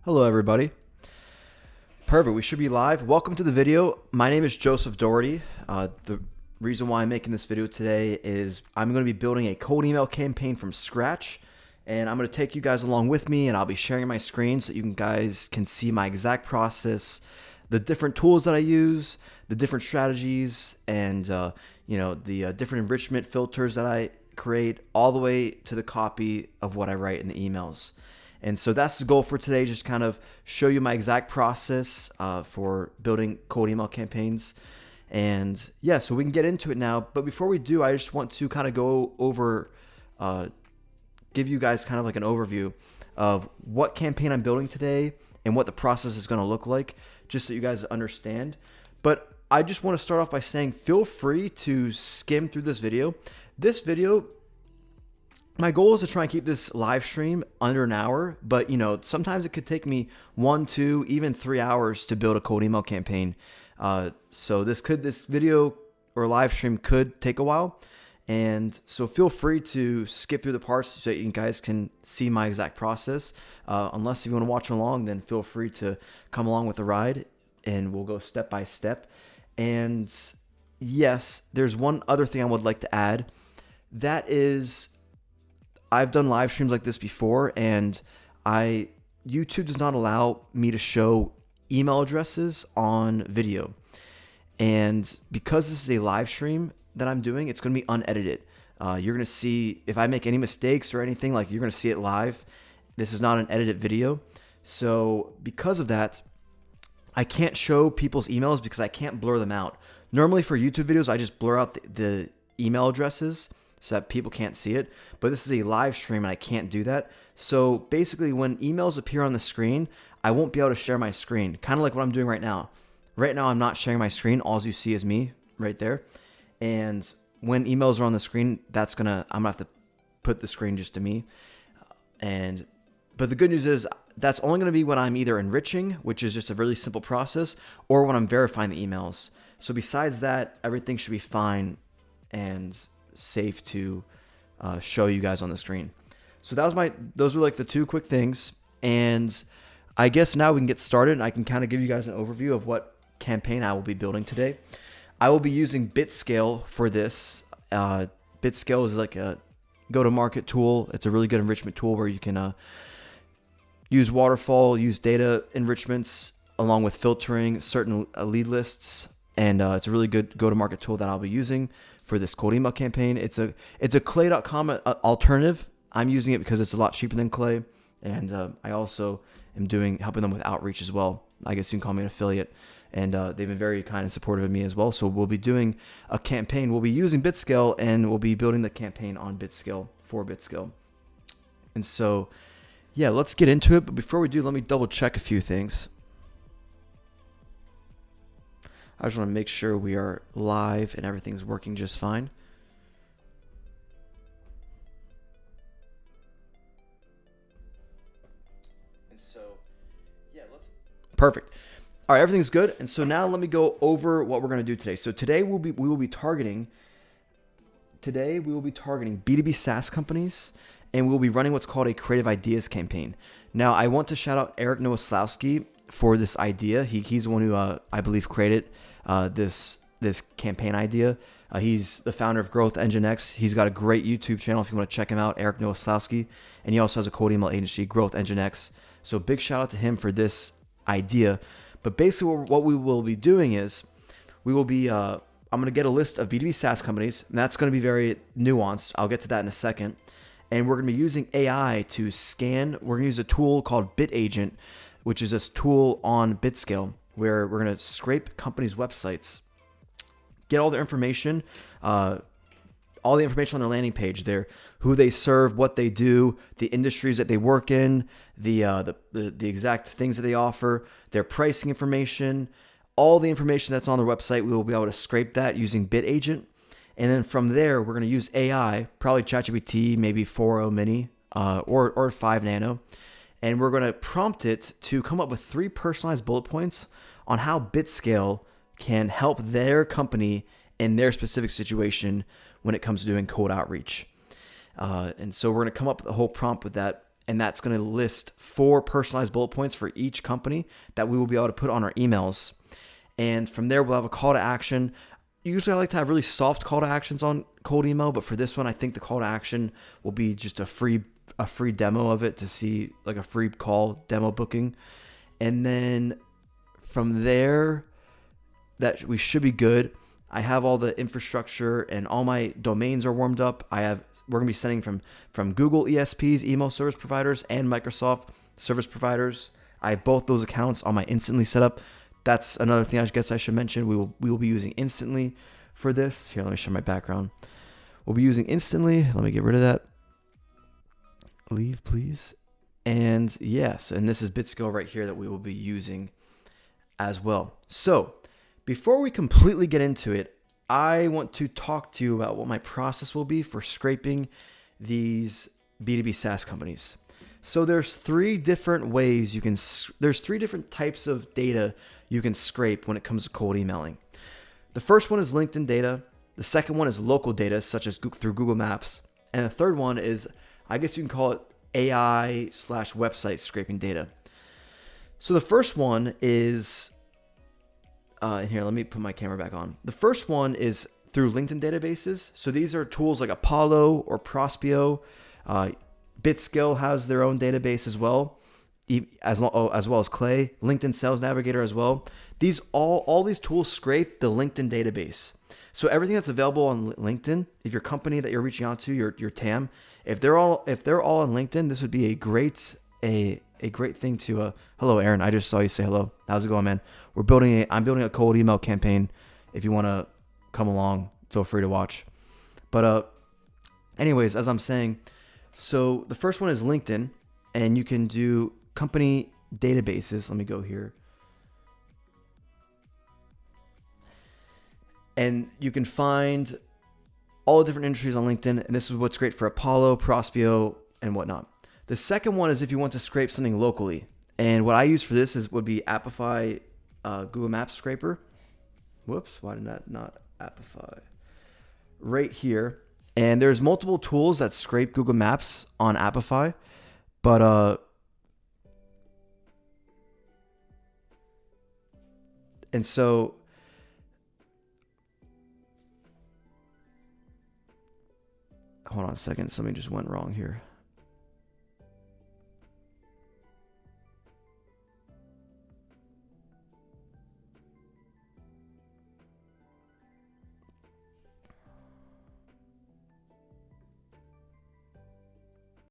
Hello everybody. Perfect, we should be live. Welcome to the video. My name is Joseph Doherty. The reason why I'm making this video today is I'm going to be building a cold email campaign from scratch, and I'm going to take you guys along with me, and I'll be sharing my screen so you guys can see my exact process, the different tools that I use, the different strategies, and the different enrichment filters that I create, all the way to the copy of what I write in the emails. And so that's the goal for today, just kind of show you my exact process for building cold email campaigns. And yeah, so we can get into it now. But before we do, I just want to kind of go over, give you guys kind of like an overview of what campaign I'm building today and what the process is going to look like, just so you guys understand. But I just want to start off by saying, feel free to skim through this video. My goal is to try and keep this live stream under an hour, but sometimes it could take me 1, 2, even 3 hours to build a cold email campaign. So this video or live stream could take a while, and so feel free to skip through the parts so that you guys can see my exact process. Unless if you want to watch along, then feel free to come along with the ride, and we'll go step by step. And yes, there's one other thing I would like to add. That is, I've done live streams like this before, and YouTube does not allow me to show email addresses on video. And because this is a live stream that I'm doing, it's going to be unedited. You're going to see if I make any mistakes or anything, like, you're going to see it live. This is not an edited video. So because of that, I can't show people's emails because I can't blur them out. Normally for YouTube videos, I just blur out the email addresses so that people can't see it. But this is a live stream and I can't do that. So basically, when emails appear on the screen, I won't be able to share my screen. Kind of like what I'm doing right now. Right now, I'm not sharing my screen. All you see is me right there. And when emails are on the screen, I'm gonna have to put the screen just to me. But the good news is that's only gonna be when I'm either enriching, which is just a really simple process, or when I'm verifying the emails. So besides that, everything should be fine and safe to show you guys on the screen. So those were like the two quick things, and I guess now we can get started, and I can kind of give you guys an overview of what campaign I will be building today. I will be using BitScale for this. BitScale is like a go-to-market tool. It's a really good enrichment tool where you can use waterfall, use data enrichments along with filtering certain lead lists, and it's a really good go-to-market tool that I'll be using for this cold email campaign. It's a Clay.com alternative. I'm using it because it's a lot cheaper than Clay, and I also am helping them with outreach as well. I guess you can call me an affiliate, and they've been very kind and supportive of me as well. So we'll be doing a campaign. We'll be using BitScale, and we'll be building the campaign on BitScale for BitScale. And so, yeah, let's get into it. But before we do, let me double check a few things. I just want to make sure we are live and everything's working just fine. And so, yeah, perfect. All right, everything's good. And so now let me go over what we're going to do today. So today we will be targeting B2B SaaS companies, and we'll be running what's called a Creative Ideas campaign. Now, I want to shout out Eric Nowoslawski for this idea. He's the one who I believe created this campaign idea. He's the founder of Growth Engine X. He's got a great YouTube channel if you want to check him out, Eric Nowoslawski, and he also has a cold email agency, Growth Engine X. So big shout out to him for this idea. But basically what we will be doing is I'm going to get a list of B2B SaaS companies, and that's going to be very nuanced. I'll get to that in a second. And we're going to be using AI to scan. We're going to use a tool called BitAgent, which is this tool on BitScale, where we're going to scrape companies' websites, get all their information, on their landing page there, who they serve, what they do, the industries that they work in, the exact things that they offer, their pricing information, all the information that's on their website. We will be able to scrape that using BitAgent. And then from there, we're going to use AI, probably ChatGPT, maybe 4.0 mini, or 5 nano. And we're going to prompt it to come up with 3 personalized bullet points on how BitScale can help their company in their specific situation when it comes to doing cold outreach. And so we're going to come up with a whole prompt with that. and that's going to list 4 personalized bullet points for each company that we will be able to put on our emails. And from there, we'll have a call to action. Usually I like to have really soft call to actions on cold email, but for this one, I think the call to action will be just a free demo of it to see, like a free call demo booking. And then from there, that we should be good. I have all the infrastructure and all my domains are warmed up. We're going to be sending from Google ESPs, email service providers, and Microsoft service providers. I have both those accounts on my Instantly setup. That's another thing I guess I should mention. We will be using Instantly for this. Here, let me show my background. We'll be using Instantly. Let me get rid of that. Leave, please. And yes, and this is BitScale right here that we will be using as well. So before we completely get into it, I want to talk to you about what my process will be for scraping these B2B SaaS companies. So there's 3 different ways there's 3 different types of data you can scrape when it comes to cold emailing. The first one is LinkedIn data. The second one is local data, such as through Google Maps. And the third one is, I guess you can call it AI/website scraping data. So the first one is, and here, let me put my camera back on. The first one is through LinkedIn databases. So these are tools like Apollo or Prospeo. BitScale has their own database as well, as well as Clay, LinkedIn Sales Navigator as well. All these tools scrape the LinkedIn database. So everything that's available on LinkedIn, if your company that you're reaching out to, your TAM, if they're all on LinkedIn, this would be a great thing to. Hello, Aaron. I just saw you say hello. How's it going, man? I'm building a cold email campaign. If you want to come along, feel free to watch. But anyways, as I'm saying, so the first one is LinkedIn, and you can do company databases. Let me go here. And you can find all the different industries on LinkedIn. And this is what's great for Apollo, Prospeo, and whatnot. The second one is if you want to scrape something locally. And what I use for this would be Apify Google Maps scraper. Whoops, why did that not Apify? Right here. And there's multiple tools that scrape Google Maps on Apify. But and so hold on a second, something just went wrong here.